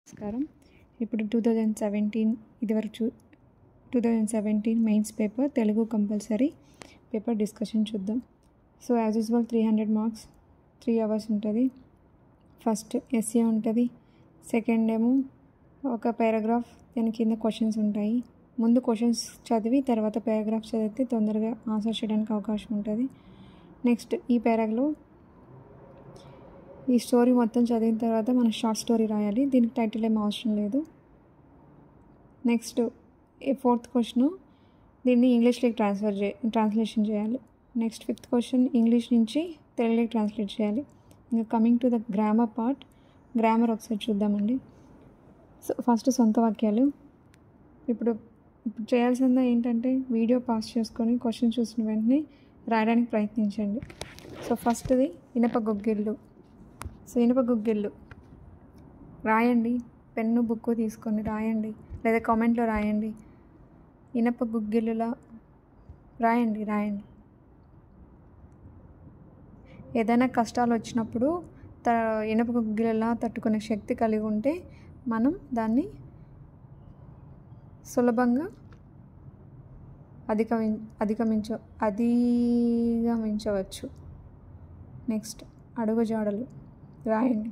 నమస్కారం. ఇప్పుడు 2017 ఇదివరకు 2017 mains paper Telugu compulsory paper discussion చూద్దాం. So as usual 300 marks 3 hours ఉంటుంది. ఫస్ట్ ఎస్ఏ ఉంటుంది, సెకండ్ ఏమో ఒక పారాగ్రాఫ్, దాని కింద క్వశ్చన్స్ ఉంటాయి. ముందు క్వశ్చన్స్ చదివి తర్వాత పారాగ్రాఫ్ చదివితే తొందరగా ఆన్సర్ చేయడానికి అవకాశం ఉంటుంది. నెక్స్ట్ ఈ పారాగ్లో ఈ స్టోరీ మొత్తం చదివిన తర్వాత మనం షార్ట్ స్టోరీ రాయాలి. దీనికి టైటిల్ ఏం అవసరం లేదు. నెక్స్ట్ ఫోర్త్ క్వశ్చన్ దీన్ని ఇంగ్లీష్లోకి ట్రాన్స్లేషన్ చేయాలి. నెక్స్ట్ ఫిఫ్త్ క్వశ్చన్ ఇంగ్లీష్ నుంచి తెలుగులోకి ట్రాన్స్లేట్ చేయాలి. ఇంకా coming to the grammar part, grammar ఒకసారి చూద్దామండి. సో ఫస్ట్ సొంత వాక్యాలు. ఇప్పుడు చేయాల్సిందా ఏంటంటే వీడియో పాస్ చేసుకొని క్వశ్చన్ చూసిన వెంటనే రాయడానికి ప్రయత్నించండి. సో ఫస్ట్ది ఇనప గుగ్గిళ్ళు. సో ఇనుప గుగ్గిళ్ళు రాయండి, పెన్ను బుక్కు తీసుకొని రాయండి, లేదా కామెంట్లో రాయండి. ఇనప గుగ్గిళ్ళులా రాయండి. ఏదైనా కష్టాలు వచ్చినప్పుడు ఇనప గుగ్గిళ్ళలా తట్టుకునే శక్తి కలిగి ఉంటే మనం దాన్ని సులభంగా అధిగమించవచ్చు. నెక్స్ట్ అడుగుజాడలు రాయండి.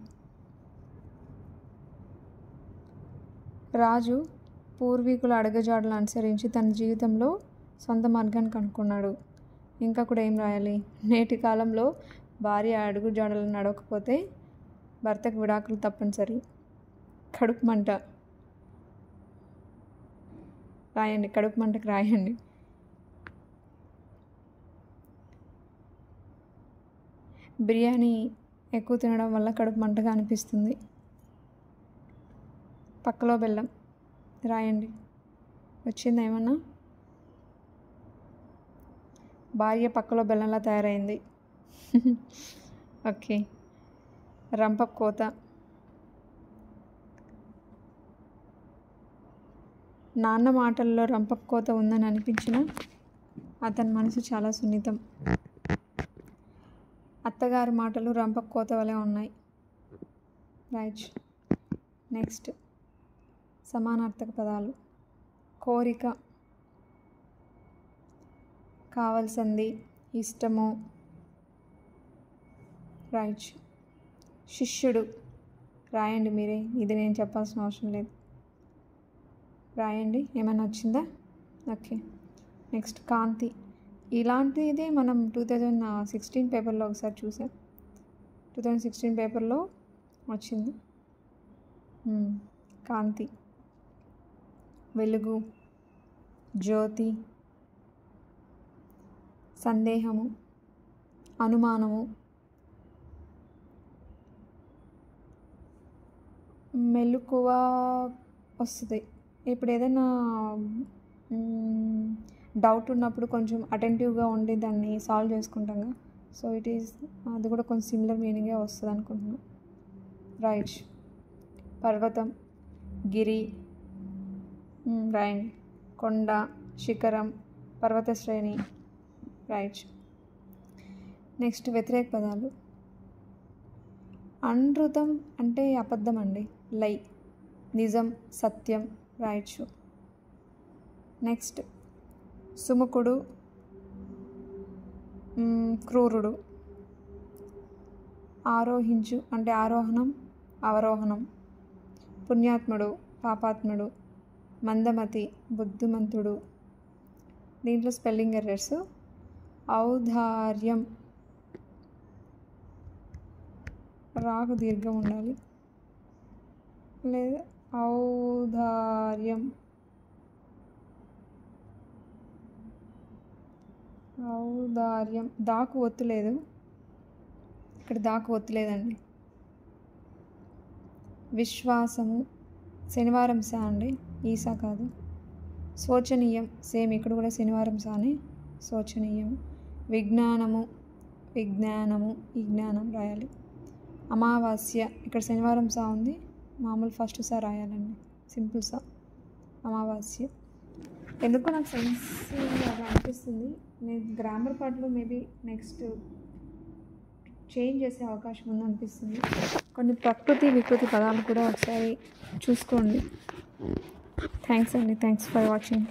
రాజు పూర్వీకుల అడుగుజాడలు అనుసరించి తన జీవితంలో సొంత మార్గాన్ని కనుక్కున్నాడు. ఇంకా కూడా ఏం రాయాలి? నేటి కాలంలో భార్య అడుగుజాడలు నడవకపోతే భర్తకు విడాకులు తప్పనిసరి. కడుపు మంట రాయండి, కడుపు మంటకు రాయండి. బిర్యానీ ఎక్కువ తినడం వల్ల కడుపు మంటగా అనిపిస్తుంది. పక్కలో బెల్లం రాయండి. వచ్చింది ఏమన్నా? భార్య పక్కలో బెల్లంలా తయారైంది. ఓకే. రంపపు కోత. నాన్న మాటల్లో రంపపు కోత ఉందని అనిపించిన అతని మనసు చాలా సున్నితం. అత్తగారి మాటలు రంపపు కోత వలె ఉన్నాయి. రైట్. నెక్స్ట్ సమానార్థక పదాలు. కోరిక, కావాల్సింది, ఇష్టము. రైట్. శిష్యుడు రాయండి మీరే, ఇది నేను చెప్పాల్సిన అవసరం లేదు. రాయండి. ఏమైనా వచ్చిందా? ఓకే. నెక్స్ట్ కాంతి. ఇలాంటిదే మనం 2016 పేపర్లో ఒకసారి చూసాం. 2016 పేపర్లో వచ్చింది. కాంతి, వెలుగు, జ్యోతి, సందేహము, అనుమానము, మెలకువ వస్తుంది. ఇప్పుడు ఏదైనా డౌట్ ఉన్నప్పుడు కొంచెం అటెంటివ్గా ఉండి దాన్ని సాల్వ్ చేసుకుంటాం. సో అది కూడా కొంచెం సిమిలర్ మీనింగే వస్తుంది అనుకుంటున్నాను. రైట్. పర్వతం, గిరి రాయండి. కొండ, శిఖరం, పర్వత శ్రేణి. రైట్. నెక్స్ట్ వ్యతిరేక పదాలు. అనృతం అంటే అబద్ధం అండి, లై. నిజం, సత్యం. రైట్. నెక్స్ట్ సుముఖుడు, క్రూరుడు. ఆరోహించు అంటే ఆరోహణం, అవరోహణం. పుణ్యాత్ముడు, పాపాత్ముడు. మందమతి, బుద్ధిమంతుడు. దీంట్లో స్పెల్లింగ్ ఎర్రర్స్. ఔదార్యం, రాకు దీర్ఘం ఉండాలి, లేదా ఔదార్యం. ఔదార్యం. దాకు ఒత్తులేదు, ఇక్కడ దాకు ఒత్తులేదండి. విశ్వాసము, శనివారం సా అండి, ఈసా కాదు. శోచనీయం, సేమ్ ఇక్కడ కూడా శనివారం సానే, శోచనీయం. విజ్ఞానము, విజ్ఞానము, ఈ జ్ఞానం రాయాలి. అమావాస్య, ఇక్కడ శనివారం సా ఉంది, మామూలు ఫస్ట్ సా రాయాలండి, సింపుల్ సా. అమావాస్య. ఎందుకో నాకు సెన్స్ అది అనిపిస్తుంది. నేను గ్రామర్ పార్ట్లో మేబీ నెక్స్ట్ చేంజ్ చేసే అవకాశం ఉందనిపిస్తుంది. కొన్ని ప్రకృతి వికృతి పదాలు కూడా ఒకసారి చూసుకోండి. థ్యాంక్స్ అండి. Thanks for watching.